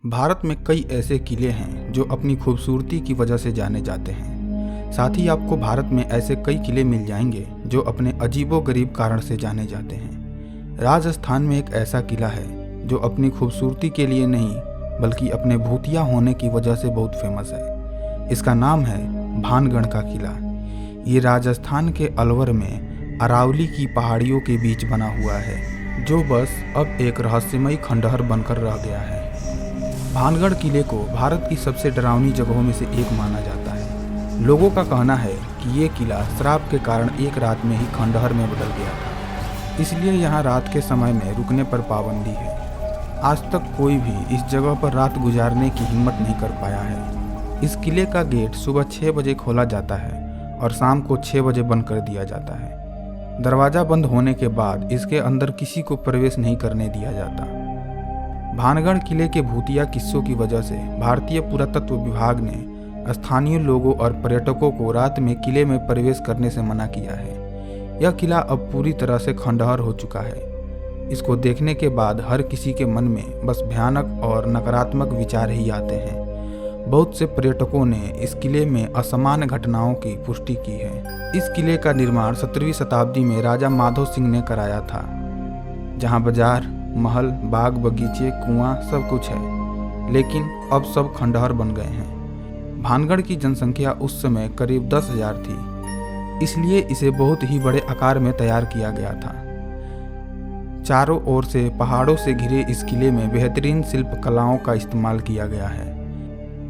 भारत में कई ऐसे किले हैं जो अपनी खूबसूरती की वजह से जाने जाते हैं। साथ ही आपको भारत में ऐसे कई किले मिल जाएंगे जो अपने अजीबोगरीब कारण से जाने जाते हैं। राजस्थान में एक ऐसा किला है जो अपनी खूबसूरती के लिए नहीं बल्कि अपने भूतिया होने की वजह से बहुत फेमस है। इसका नाम है भानगढ़ का किला। ये राजस्थान के अलवर में अरावली की पहाड़ियों के बीच बना हुआ है, जो बस अब एक रहस्यमयी खंडहर बनकर रह गया है। भानगढ़ किले को भारत की सबसे डरावनी जगहों में से एक माना जाता है। लोगों का कहना है कि ये किला श्राप के कारण एक रात में ही खंडहर में बदल गया था, इसलिए यहाँ रात के समय में रुकने पर पाबंदी है। आज तक कोई भी इस जगह पर रात गुजारने की हिम्मत नहीं कर पाया है। इस किले का गेट सुबह 6 बजे खोला जाता है और शाम को 6 बजे बंद कर दिया जाता है। दरवाज़ा बंद होने के बाद इसके अंदर किसी को प्रवेश नहीं करने दिया जाता। भानगढ़ किले के भूतिया किस्सों की वजह से भारतीय पुरातत्व विभाग ने स्थानीय लोगों और पर्यटकों को रात में किले में प्रवेश करने से मना किया है। यह किला अब पूरी तरह से खंडहर हो चुका है। इसको देखने के बाद हर किसी के मन में बस भयानक और नकारात्मक विचार ही आते हैं। बहुत से पर्यटकों ने इस किले में असामान्य घटनाओं की पुष्टि की है। इस किले का निर्माण 17वीं शताब्दी में राजा माधो सिंह ने कराया था, जहां बाजार, महल, बाग बगीचे, कुआं सब कुछ है, लेकिन अब सब खंडहर बन गए हैं। भानगढ़ की जनसंख्या उस समय करीब 10,000 थी, इसलिए इसे बहुत ही बड़े आकार में तैयार किया गया था। चारों ओर से पहाड़ों से घिरे इस किले में बेहतरीन शिल्प कलाओं का इस्तेमाल किया गया है।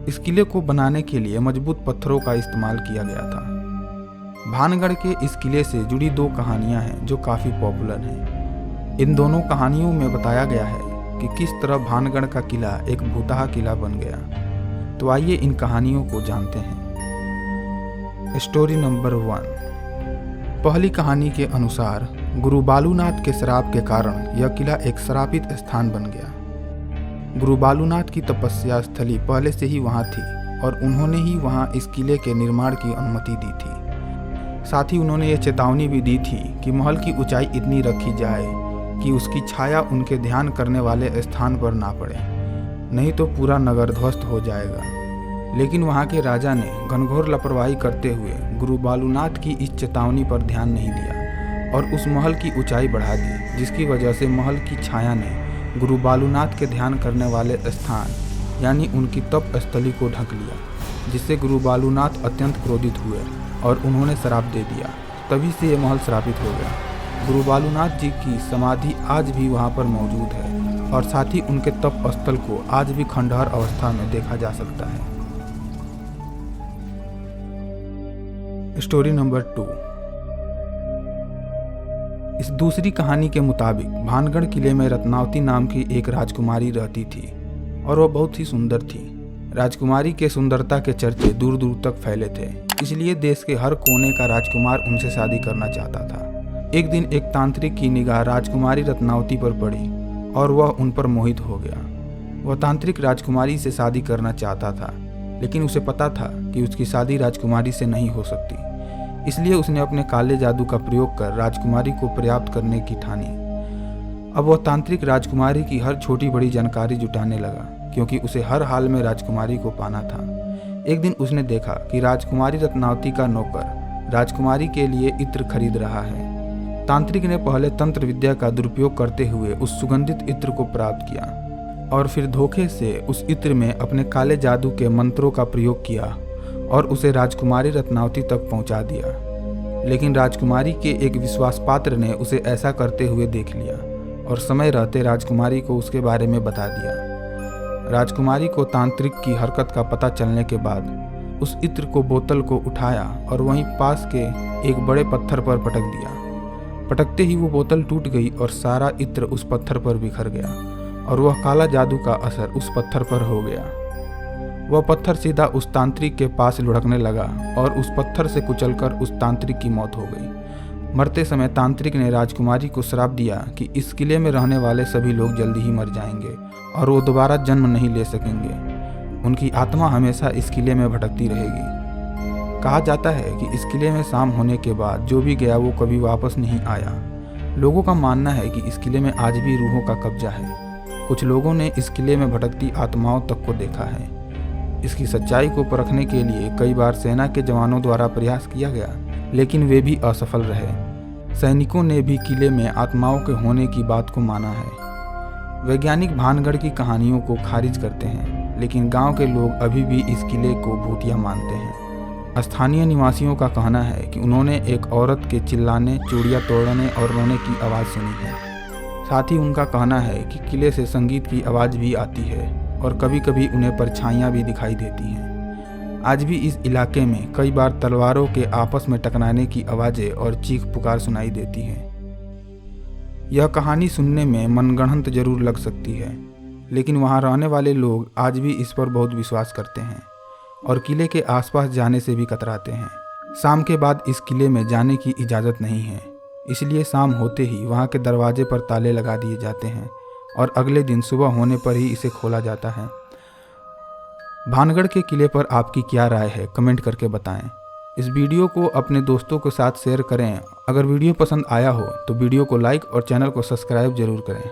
इस किले को बनाने के लिए मजबूत पत्थरों का इस्तेमाल किया गया था। भानगढ़ के इस किले से जुड़ी 2 कहानियां हैं जो काफ़ी पॉपुलर हैं। इन दोनों कहानियों में बताया गया है कि किस तरह भानगढ़ का किला एक भूतहा किला बन गया। तो आइए इन कहानियों को जानते हैं। Story number 1। पहली कहानी के अनुसार गुरु बालूनाथ के श्राप के कारण यह किला एक श्रापित स्थान बन गया। गुरु बालूनाथ की तपस्या स्थली पहले से ही वहाँ थी और उन्होंने ही वहाँ इस किले के निर्माण की अनुमति दी थी। साथ ही उन्होंने ये चेतावनी भी दी थी कि महल की ऊंचाई इतनी रखी जाए कि उसकी छाया उनके ध्यान करने वाले स्थान पर ना पड़े, नहीं तो पूरा नगर ध्वस्त हो जाएगा। लेकिन वहाँ के राजा ने घनघोर लापरवाही करते हुए गुरु बालूनाथ की इस चेतावनी पर ध्यान नहीं दिया और उस महल की ऊंचाई बढ़ा दी, जिसकी वजह से महल की छाया ने गुरु बालूनाथ के ध्यान करने वाले स्थान यानी उनकी तप स्थली को ढक लिया, जिससे गुरु बालूनाथ अत्यंत क्रोधित हुए और उन्होंने श्राप दे दिया। तभी से ये महल श्रापित हो गया। गुरु बालूनाथ जी की समाधि आज भी वहाँ पर मौजूद है और साथ ही उनके तप स्थल को आज भी खंडहर अवस्था में देखा जा सकता है। Story number 2। इस दूसरी कहानी के मुताबिक भानगढ़ किले में रत्नावती नाम की एक राजकुमारी रहती थी और वह बहुत ही सुंदर थी। राजकुमारी के सुंदरता के चर्चे दूर दूर तक फैले थे, इसलिए देश के हर कोने का राजकुमार उनसे शादी करना चाहता था। एक दिन एक तांत्रिक की निगाह राजकुमारी रत्नावती पर पड़ी और वह उन पर मोहित हो गया। वह तांत्रिक राजकुमारी से शादी करना चाहता था, लेकिन उसे पता था कि उसकी शादी राजकुमारी से नहीं हो सकती। इसलिए उसने अपने काले जादू का प्रयोग कर राजकुमारी को पर्याप्त करने की ठानी। अब वह तांत्रिक राजकुमारी की हर छोटी बड़ी जानकारी जुटाने लगा, क्योंकि उसे हर हाल में राजकुमारी को पाना था। एक दिन उसने देखा कि राजकुमारी रत्नावती का नौकर राजकुमारी के लिए इत्र खरीद रहा है। तांत्रिक ने पहले तंत्र विद्या का दुरुपयोग करते हुए उस सुगंधित इत्र को प्राप्त किया और फिर धोखे से उस इत्र में अपने काले जादू के मंत्रों का प्रयोग किया और उसे राजकुमारी रत्नावती तक पहुंचा दिया। लेकिन राजकुमारी के एक विश्वास पात्र ने उसे ऐसा करते हुए देख लिया और समय रहते राजकुमारी को उसके बारे में बता दिया। राजकुमारी को तांत्रिक की हरकत का पता चलने के बाद उस इत्र को बोतल को उठाया और वहीं पास के एक बड़े पत्थर पर पटक दिया। पटकते ही वो बोतल टूट गई और सारा इत्र उस पत्थर पर बिखर गया और वह काला जादू का असर उस पत्थर पर हो गया। वह पत्थर सीधा उस तांत्रिक के पास लुढ़कने लगा और उस पत्थर से कुचलकर उस तांत्रिक की मौत हो गई। मरते समय तांत्रिक ने राजकुमारी को श्राप दिया कि इस किले में रहने वाले सभी लोग जल्दी ही मर जाएंगे और वो दोबारा जन्म नहीं ले सकेंगे। उनकी आत्मा हमेशा इस किले में भटकती रहेगी। कहा जाता है कि इस किले में शाम होने के बाद जो भी गया वो कभी वापस नहीं आया। लोगों का मानना है कि इस किले में आज भी रूहों का कब्जा है। कुछ लोगों ने इस किले में भटकती आत्माओं तक को देखा है। इसकी सच्चाई को परखने के लिए कई बार सेना के जवानों द्वारा प्रयास किया गया, लेकिन वे भी असफल रहे। सैनिकों ने भी किले में आत्माओं के होने की बात को माना है। वैज्ञानिक भानगढ़ की कहानियों को खारिज करते हैं, लेकिन गांव के लोग अभी भी इस किले को भूतिया मानते हैं। स्थानीय निवासियों का कहना है कि उन्होंने एक औरत के चिल्लाने, चूड़ियाँ तोड़ने और रोने की आवाज़ सुनी है। साथ ही उनका कहना है कि किले से संगीत की आवाज़ भी आती है और कभी कभी उन्हें परछाइयाँ भी दिखाई देती हैं। आज भी इस इलाके में कई बार तलवारों के आपस में टकराने की आवाज़ें और चीख पुकार सुनाई देती हैं। यह कहानी सुनने में मनगढ़ंत जरूर लग सकती है, लेकिन वहाँ रहने वाले लोग आज भी इस पर बहुत विश्वास करते हैं और किले के आसपास जाने से भी कतराते हैं। शाम के बाद इस किले में जाने की इजाज़त नहीं है, इसलिए शाम होते ही वहाँ के दरवाजे पर ताले लगा दिए जाते हैं और अगले दिन सुबह होने पर ही इसे खोला जाता है। भानगढ़ के किले पर आपकी क्या राय है, कमेंट करके बताएं। इस वीडियो को अपने दोस्तों के साथ शेयर करें। अगर वीडियो पसंद आया हो तो वीडियो को लाइक और चैनल को सब्सक्राइब जरूर करें।